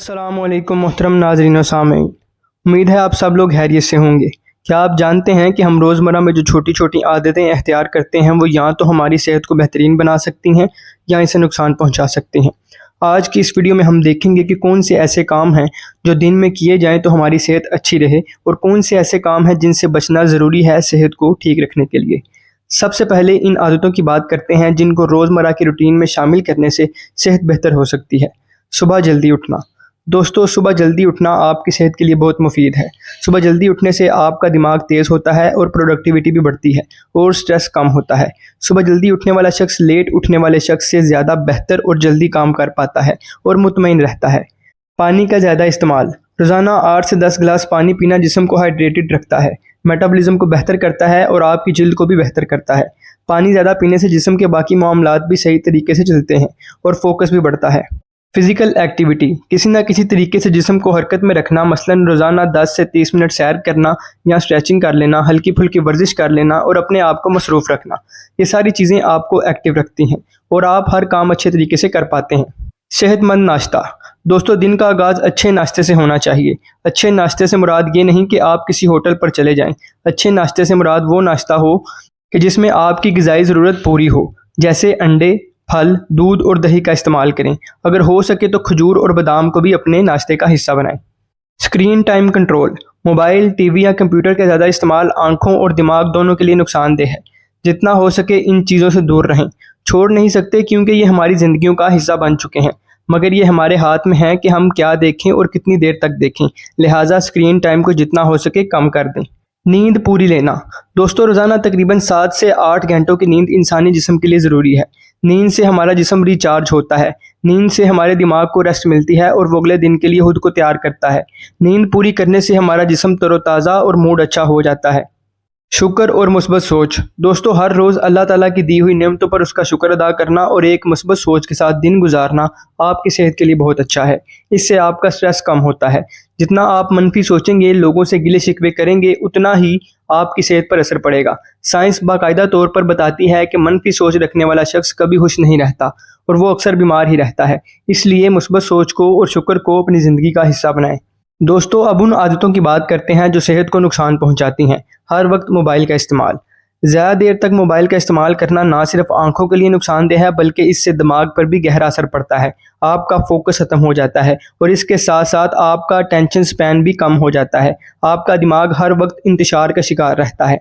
अस्सलाम वालेकुम मोहतरम नाज़रीन व सामीन। उम्मीद है आप सब लोग खैरियत से होंगे। क्या आप जानते हैं कि हम रोज़मर्रा में जो छोटी छोटी आदतें अख्तियार करते हैं वो या तो हमारी सेहत को बेहतरीन बना सकती हैं या इसे नुकसान पहुंचा सकती हैं। आज की इस वीडियो में हम देखेंगे कि कौन से ऐसे काम हैं जो दिन में किए जाएं तो हमारी सेहत अच्छी रहे और कौन से ऐसे काम हैं जिनसे बचना ज़रूरी है सेहत को ठीक रखने के लिए। सबसे पहले इन आदतों की बात करते हैं जिनको रोज़मर्रा की रूटीन में शामिल करने से सेहत बेहतर हो सकती है। सुबह जल्दी उठना। दोस्तों, सुबह जल्दी उठना आपकी सेहत के लिए बहुत मुफीद है। सुबह जल्दी उठने से आपका दिमाग तेज़ होता है और प्रोडक्टिविटी भी बढ़ती है और स्ट्रेस कम होता है। सुबह जल्दी उठने वाला शख्स लेट उठने वाले शख्स से ज़्यादा बेहतर और जल्दी काम कर पाता है और मुतमईन रहता है। पानी का ज़्यादा इस्तेमाल। रोज़ाना 8 से 10 गिलास पानी पीना जिस्म को हाइड्रेटेड रखता है, मेटाबॉलिज्म को बेहतर करता है और आपकी जिल्द को भी बेहतर करता है। पानी ज़्यादा पीने से जिस्म के बाकी मामलात भी सही तरीके से चलते हैं और फोकस भी बढ़ता है। Physical activity. किसी न किसी तरीके से जिस्म को हरकत में रखना, मसलन रोज़ाना 10 से 30 मिनट सैर करना या स्ट्रेचिंग कर लेना, हल्की फुल्की वर्जिश कर लेना और अपने आप को मसरूफ़ रखना। ये सारी चीज़ें आपको एक्टिव रखती हैं और आप हर काम अच्छे तरीके से कर पाते हैं। सेहतमंद नाश्ता। दोस्तों, दिन का आगाज़ अच्छे नाश्ते से होना चाहिए। अच्छे नाश्ते से मुराद ये नहीं कि आप किसी होटल पर चले जाएं। अच्छे नाश्ते से मुराद वो नाश्ता हो कि जिसमें आपकी ग़िज़ाई ज़रूरत पूरी हो, जैसे अंडे, फल, दूध और दही का इस्तेमाल करें। अगर हो सके तो खजूर और बादाम को भी अपने नाश्ते का हिस्सा बनाएं। Screen time control. Mobile, TV या कंप्यूटर का ज़्यादा इस्तेमाल आँखों और दिमाग दोनों के लिए नुकसानदेह है। जितना हो सके इन चीज़ों से दूर रहें। छोड़ नहीं सकते क्योंकि ये हमारी ज़िंदगियों का हिस्सा बन चुके हैं, मगर ये हमारे हाथ में है कि हम क्या देखें और कितनी देर तक देखें। लिहाजा स्क्रीन टाइम को जितना हो सके कम कर दें। नींद पूरी लेना। दोस्तों, रोज़ाना तकरीबन 7 से 8 घंटों की नींद इंसानी जिस्म के लिए ज़रूरी है। नींद से हमारा जिस्म रिचार्ज होता है। नींद से हमारे दिमाग को रेस्ट मिलती है और वो अगले दिन के लिए खुद को तैयार करता है। नींद पूरी करने से हमारा जिस्म तरोताज़ा और मूड अच्छा हो जाता है। शुक्र और मुस्बत सोच। दोस्तों, हर रोज़ अल्लाह ताला की दी हुई नेमतों पर उसका शुक्र अदा करना और एक मुस्बत सोच के साथ दिन गुजारना आपकी सेहत के लिए बहुत अच्छा है। इससे आपका स्ट्रेस कम होता है। जितना आप मनफी सोचेंगे, लोगों से गिले शिकवे करेंगे, उतना ही आपकी सेहत पर असर पड़ेगा। साइंस बाकायदा तौर पर बताती है कि मनफी सोच रखने वाला शख्स कभी खुश नहीं रहता और वो अक्सर बीमार ही रहता है। इसलिए मुस्बत सोच को और शुक्र को अपनी ज़िंदगी का हिस्सा बनाएं। दोस्तों, अब उन आदतों की बात करते हैं जो सेहत को नुकसान पहुंचाती हैं। हर वक्त मोबाइल का इस्तेमाल। ज़्यादा देर तक मोबाइल का इस्तेमाल करना ना सिर्फ आंखों के लिए नुकसानदेह है बल्कि इससे दिमाग पर भी गहरा असर पड़ता है। आपका फोकस ख़त्म हो जाता है और इसके साथ साथ आपका टेंशन स्पैन भी कम हो जाता है। आपका दिमाग हर वक्त इंतशार का शिकार रहता है।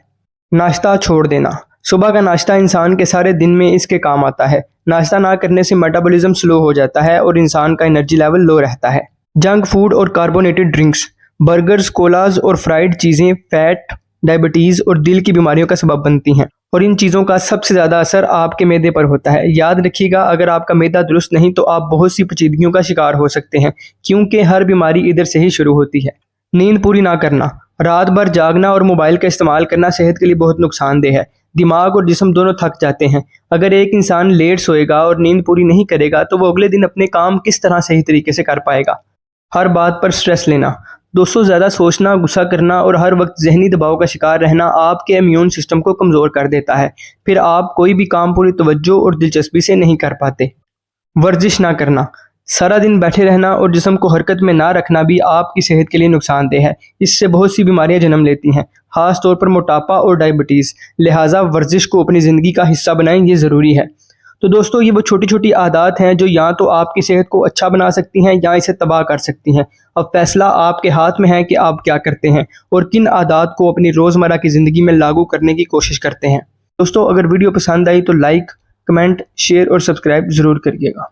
नाश्ता छोड़ देना। सुबह का नाश्ता इंसान के सारे दिन में इसके काम आता है। नाश्ता ना करने से मेटाबॉलिज्म स्लो हो जाता है और इंसान का एनर्जी लेवल लो रहता है। जंक फूड और कार्बोनेटेड ड्रिंक्स। बर्गर्स, कोलाज और फ्राइड चीज़ें फैट, डायबिटीज़ और दिल की बीमारियों का सबब बनती हैं और इन चीज़ों का सबसे ज़्यादा असर आपके मैदे पर होता है। याद रखिएगा, अगर आपका मैदा दुरुस्त नहीं तो आप बहुत सी पेचीदगियों का शिकार हो सकते हैं क्योंकि हर बीमारी इधर से ही शुरू होती है। नींद पूरी ना करना। रात भर जागना और मोबाइल का इस्तेमाल करना सेहत के लिए बहुत नुकसानदेह है। दिमाग और जिस्म दोनों थक जाते हैं। अगर एक इंसान लेट सोएगा और नींद पूरी नहीं करेगा तो वो अगले दिन अपने काम किस तरह सही तरीके से कर पाएगा। हर बात पर स्ट्रेस लेना। दोस्तों, ज़्यादा सोचना, गुस्सा करना और हर वक्त जहनी दबाव का शिकार रहना आपके इम्यून सिस्टम को कमज़ोर कर देता है। फिर आप कोई भी काम पूरी तवज्जो और दिलचस्पी से नहीं कर पाते। वर्जिश ना करना। सारा दिन बैठे रहना और जिस्म को हरकत में ना रखना भी आपकी सेहत के लिए नुकसानदेह है। इससे बहुत सी बीमारियां जन्म लेती हैं, ख़ास तौर पर मोटापा और डायबिटीज़। लिहाजा वर्जिश को अपनी ज़िंदगी का हिस्सा बनाएं, ये ज़रूरी है। तो दोस्तों, ये वो छोटी छोटी आदत हैं जो या तो आपकी सेहत को अच्छा बना सकती हैं या इसे तबाह कर सकती हैं। अब फैसला आपके हाथ में है कि आप क्या करते हैं और किन आदत को अपनी रोज़मर्रा की ज़िंदगी में लागू करने की कोशिश करते हैं। दोस्तों, अगर वीडियो पसंद आई तो लाइक, कमेंट, शेयर और सब्सक्राइब ज़रूर करिएगा।